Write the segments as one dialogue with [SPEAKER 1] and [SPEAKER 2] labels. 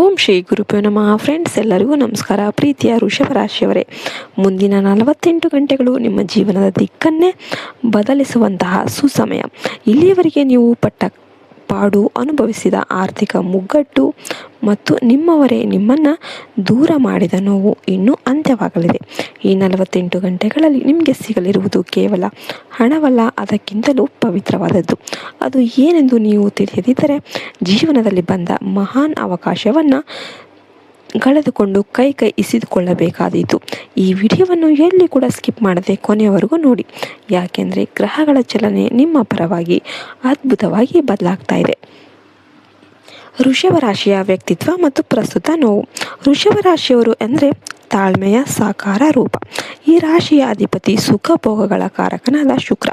[SPEAKER 1] ಓಂ ಶ್ರೀ ಗುರುಭ್ಯೋ ನಮಃ. ಫ್ರೆಂಡ್ಸ್, ಎಲ್ಲರಿಗೂ ನಮಸ್ಕಾರ. ಪ್ರೀತಿಯ ವೃಷಭ ರಾಶಿಯವರೇ, ಮುಂದಿನ 48 ಗಂಟೆಗಳು ನಿಮ್ಮ ಜೀವನದ ದಿಕ್ಕನ್ನೇ ಬದಲಿಸುವಂತಹ ಸುಸಮಯ. ಇಲ್ಲಿಯವರೆಗೆ ನೀವು ಪಟ್ಟ ಪಾಡು, ಅನುಭವಿಸಿದ ಆರ್ಥಿಕ ಮುಗ್ಗಟ್ಟು ಮತ್ತು ನಿಮ್ಮವರೇ ನಿಮ್ಮನ್ನು ದೂರ ಮಾಡಿದ ನೋವು ಇನ್ನೂ ಅಂತ್ಯವಾಗಲಿದೆ. ಈ 48 ಗಂಟೆಗಳಲ್ಲಿ ನಿಮಗೆ ಸಿಗಲಿರುವುದು ಕೇವಲ ಹಣವಲ್ಲ, ಅದಕ್ಕಿಂತಲೂ ಪವಿತ್ರವಾದದ್ದು. ಅದು ಏನೆಂದು ನೀವು ತಿಳಿಯದಿದ್ದರೆ ಜೀವನದಲ್ಲಿ ಬಂದ ಮಹಾನ್ ಅವಕಾಶವನ್ನು ಕಳೆದುಕೊಂಡು ಕೈ ಇಸಿದುಕೊಳ್ಳಬೇಕಾದೀತು. ಈ ವಿಡಿಯೋವನ್ನು ಎಲ್ಲಿ ಕೂಡ ಸ್ಕಿಪ್ ಮಾಡದೆ ಕೊನೆಯವರೆಗೂ ನೋಡಿ, ಯಾಕೆಂದರೆ ಗ್ರಹಗಳ ಚಲನೆ ನಿಮ್ಮ ಪರವಾಗಿ ಅದ್ಭುತವಾಗಿ ಬದಲಾಗ್ತಾ ಇದೆ. ವೃಷಭ ರಾಶಿಯ ವ್ಯಕ್ತಿತ್ವ ಮತ್ತು ಪ್ರಸ್ತುತ ನೋವು. ವೃಷಭ ರಾಶಿಯವರು ಅಂದರೆ ತಾಳ್ಮೆಯ ಸಾಕಾರ ರೂಪ. ಈ ರಾಶಿಯ ಅಧಿಪತಿ ಸುಖ ಭೋಗಗಳ ಕಾರಕನಾದ ಶುಕ್ರ.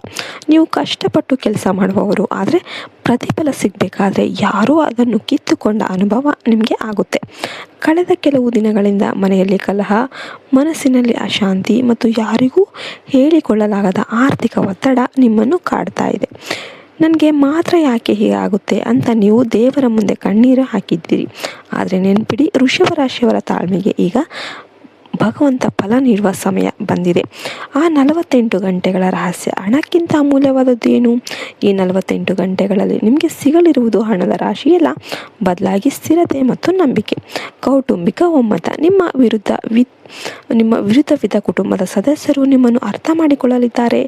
[SPEAKER 1] ನೀವು ಕಷ್ಟಪಟ್ಟು ಕೆಲಸ ಮಾಡುವವರು, ಆದರೆ ಪ್ರತಿಫಲ ಸಿಗಬೇಕಾದ್ರೆ ಯಾರೋ ಅದನ್ನು ಕಿತ್ತುಕೊಂಡ ಅನುಭವ ನಿಮಗೆ ಆಗುತ್ತೆ. ಕಳೆದ ಕೆಲವು ದಿನಗಳಿಂದ ಮನೆಯಲ್ಲಿ ಕಲಹ, ಮನಸ್ಸಿನಲ್ಲಿ ಅಶಾಂತಿ ಮತ್ತು ಯಾರಿಗೂ ಹೇಳಿಕೊಳ್ಳಲಾಗದ ಆರ್ಥಿಕ ಒತ್ತಡ ನಿಮ್ಮನ್ನು ಕಾಡ್ತಾ ಇದೆ. ನನಗೆ ಮಾತ್ರ ಯಾಕೆ ಹೀಗಾಗುತ್ತೆ ಅಂತ ನೀವು ದೇವರ ಮುಂದೆ ಕಣ್ಣೀರು ಹಾಕಿದ್ದೀರಿ. ಆದರೆ ನೆನ್ಪಿಡಿ, ವೃಷಭ ರಾಶಿಯವರ ತಾಳ್ಮೆಗೆ ಈಗ ಭಗವಂತ ಫಲ ನೀಡುವ ಸಮಯ ಬಂದಿದೆ. ಆ 48 ಗಂಟೆಗಳ ರಹಸ್ಯ. ಹಣಕ್ಕಿಂತ ಅಮೂಲ್ಯವಾದದ್ದು ಏನು? ಈ 48 ಗಂಟೆಗಳಲ್ಲಿ ನಿಮಗೆ ಸಿಗಲಿರುವುದು ಹಣದ ರಾಶಿಯಲ್ಲ, ಬದಲಾಗಿ ಸ್ಥಿರತೆ ಮತ್ತು ನಂಬಿಕೆ. ಕೌಟುಂಬಿಕ ಒಮ್ಮತ. ನಿಮ್ಮ ವಿರುದ್ಧವಿದ್ದ ಕುಟುಂಬದ ಸದಸ್ಯರು ನಿಮ್ಮನ್ನು ಅರ್ಥ ಮಾಡಿಕೊಳ್ಳಲಿದ್ದಾರೆ.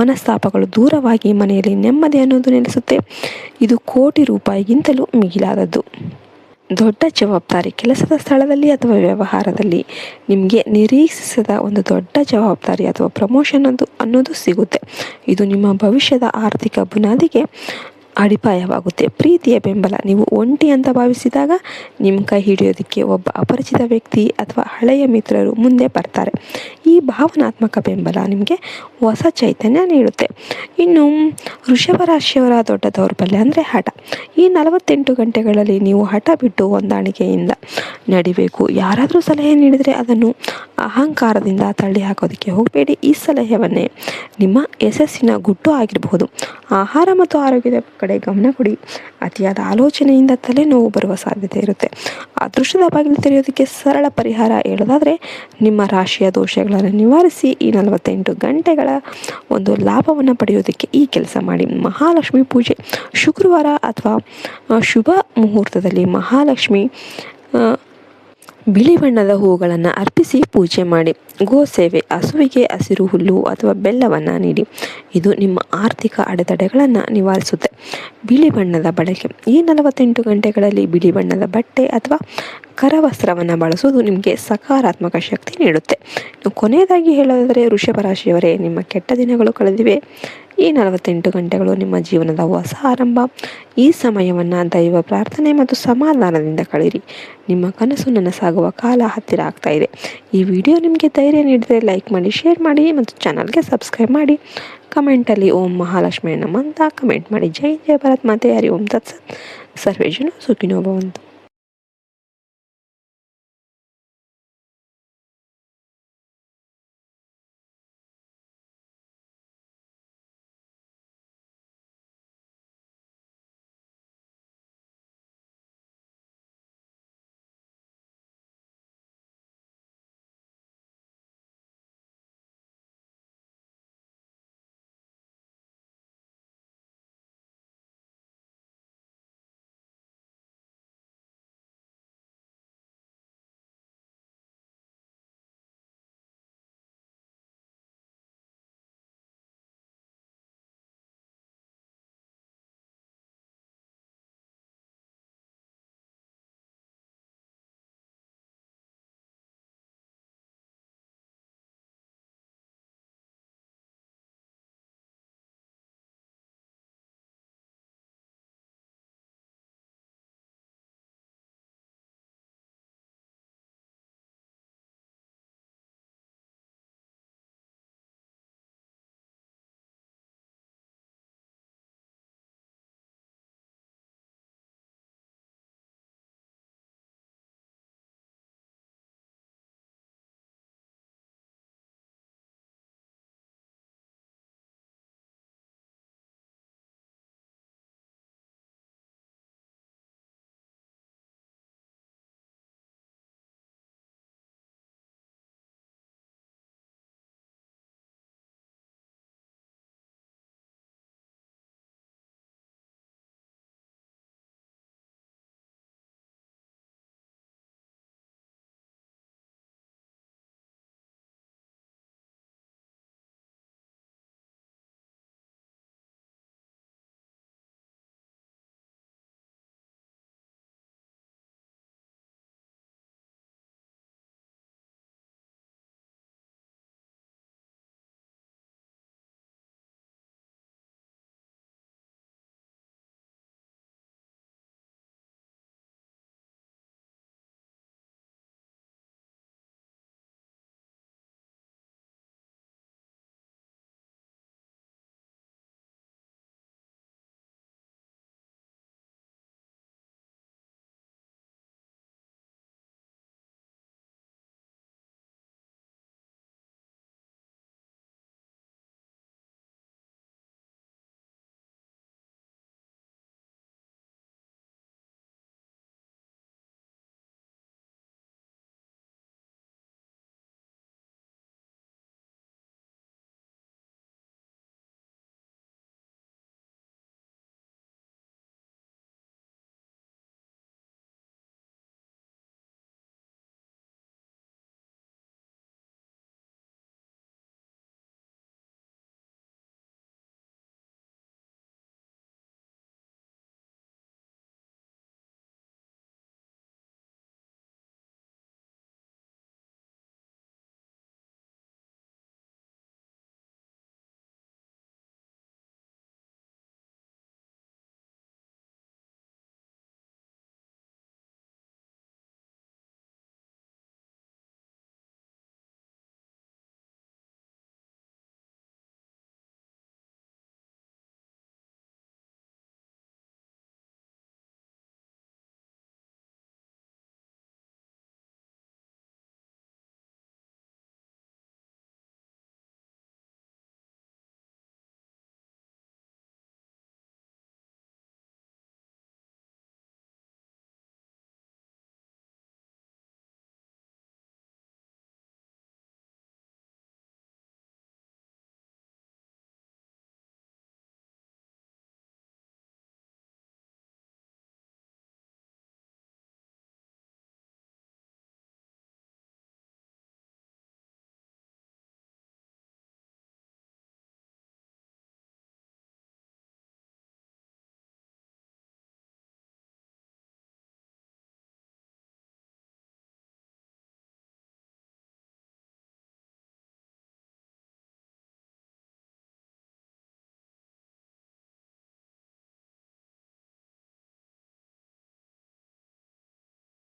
[SPEAKER 1] ಮನಸ್ತಾಪಗಳು ದೂರವಾಗಿ ಮನೆಯಲ್ಲಿ ನೆಮ್ಮದಿ ಅನ್ನೋದು ನೆಲೆಸುತ್ತೆ. ಇದು ಕೋಟಿ ರೂಪಾಯಿಗಿಂತಲೂ ಮಿಗಿಲಾದದ್ದು. ದೊಡ್ಡ ಜವಾಬ್ದಾರಿ. ಕೆಲಸದ ಸ್ಥಳದಲ್ಲಿ ಅಥವಾ ವ್ಯವಹಾರದಲ್ಲಿ ನಿಮಗೆ ನಿರೀಕ್ಷಿಸದ ಒಂದು ದೊಡ್ಡ ಜವಾಬ್ದಾರಿ ಅಥವಾ ಪ್ರಮೋಷನ್ ಅನ್ನೋದು ಸಿಗುತ್ತೆ. ಇದು ನಿಮ್ಮ ಭವಿಷ್ಯದ ಆರ್ಥಿಕ ಬುನಾದಿಗೆ ಅಡಿಪಾಯವಾಗುತ್ತೆ. ಪ್ರೀತಿಯ ಬೆಂಬಲ. ನೀವು ಒಂಟಿ ಅಂತ ಭಾವಿಸಿದಾಗ ನಿಮ್ಮ ಕೈ ಹಿಡಿಯೋದಕ್ಕೆ ಒಬ್ಬ ಅಪರಿಚಿತ ವ್ಯಕ್ತಿ ಅಥವಾ ಹಳೆಯ ಮಿತ್ರರು ಮುಂದೆ ಬರ್ತಾರೆ. ಈ ಭಾವನಾತ್ಮಕ ಬೆಂಬಲ ನಿಮಗೆ ಹೊಸ ಚೈತನ್ಯ ನೀಡುತ್ತೆ. ಇನ್ನು ವೃಷಭ ರಾಶಿಯವರ ದೊಡ್ಡ ದೌರ್ಬಲ್ಯ ಅಂದರೆ ಹಠ. ಈ 48 ಗಂಟೆಗಳಲ್ಲಿ ನೀವು ಹಠ ಬಿಟ್ಟು ಹೊಂದಾಣಿಕೆಯಿಂದ ನಡಿಬೇಕು. ಯಾರಾದರೂ ಸಲಹೆ ನೀಡಿದರೆ ಅದನ್ನು ಅಹಂಕಾರದಿಂದ ತಳ್ಳಿ ಹಾಕೋದಕ್ಕೆ ಹೋಗಬೇಡಿ. ಈ ಸಲಹೆಯನ್ನೇ ನಿಮ್ಮ ಯಶಸ್ಸಿನ ಗುಟ್ಟು ಆಗಿರಬಹುದು. ಆಹಾರ ಮತ್ತು ಆರೋಗ್ಯದ ಕಡೆ ಗಮನ ಕೊಡಿ. ಅತಿಯಾದ ಆಲೋಚನೆಯಿಂದ ತಲೆನೋವು ಬರುವ ಸಾಧ್ಯತೆ ಇರುತ್ತೆ. ಅದೃಷ್ಟದ ಬಾಗಿಲು ತೆರೆಯೋದಕ್ಕೆ ಸರಳ ಪರಿಹಾರ ಹೇಳೋದಾದರೆ, ನಿಮ್ಮ ರಾಶಿಯ ದೋಷಗಳನ್ನು ನಿವಾರಿಸಿ ಈ 48 ಗಂಟೆಗಳ ಒಂದು ಲಾಭವನ್ನು ಪಡೆಯೋದಕ್ಕೆ ಈ ಕೆಲಸ ಮಾಡಿ. ಮಹಾಲಕ್ಷ್ಮಿ ಪೂಜೆ. ಶುಕ್ರವಾರ ಅಥವಾ ಶುಭ ಮುಹೂರ್ತದಲ್ಲಿ ಮಹಾಲಕ್ಷ್ಮಿ ಬಿಳಿ ಬಣ್ಣದ ಹೂಗಳನ್ನು ಅರ್ಪಿಸಿ ಪೂಜೆ ಮಾಡಿ. ಗೋ ಸೇವೆ. ಹಸುವಿಗೆ ಹಸಿರು ಹುಲ್ಲು ಅಥವಾ ಬೆಲ್ಲವನ್ನು ನೀಡಿ. ಇದು ನಿಮ್ಮ ಆರ್ಥಿಕ ಅಡೆತಡೆಗಳನ್ನು ನಿವಾರಿಸುತ್ತೆ. ಬಿಳಿ ಬಣ್ಣದ ಬಳಕೆ. ಈ 48 ಗಂಟೆಗಳಲ್ಲಿ ಬಿಳಿ ಬಣ್ಣದ ಬಟ್ಟೆ ಅಥವಾ ಕರವಸ್ತ್ರವನ್ನು ಬಳಸುವುದು ನಿಮಗೆ ಸಕಾರಾತ್ಮಕ ಶಕ್ತಿ ನೀಡುತ್ತೆ. ಕೊನೆಯದಾಗಿ ಹೇಳೋದಾದರೆ, ವೃಷಭ ರಾಶಿಯವರೇ, ನಿಮ್ಮ ಕೆಟ್ಟ ದಿನಗಳು ಕಳೆದಿವೆ. ಈ 48 ಗಂಟೆಗಳು ನಿಮ್ಮ ಜೀವನದ ಹೊಸ ಆರಂಭ. ಈ ಸಮಯವನ್ನು ದೈವ ಪ್ರಾರ್ಥನೆ ಮತ್ತು ಸಮಾಧಾನದಿಂದ ಕಳೆಯಿರಿ. ನಿಮ್ಮ ಕನಸು ನನಸಾಗುವ ಕಾಲ ಹತ್ತಿರ ಆಗ್ತಾ ಇದೆ. ಈ ವಿಡಿಯೋ ನಿಮಗೆ ಧೈರ್ಯ ನೀಡಿದರೆ ಲೈಕ್ ಮಾಡಿ, ಶೇರ್ ಮಾಡಿ ಮತ್ತು ಚಾನಲ್ಗೆ ಸಬ್ಸ್ಕ್ರೈಬ್ ಮಾಡಿ. ಕಮೆಂಟಲ್ಲಿ ಓಂ ಮಹಾಲಕ್ಷ್ಮಿ ನಮಃ ಅಂತ ಕಮೆಂಟ್ ಮಾಡಿ. ಜೈ ಜಯ ಭಾರತ್ ಮಾತೆ. ಹರಿ ಓಂ ತತ್ಸತ್. ಸರ್ವೇ ಜನ ಸುಖಿನೋ ಭವಂತು.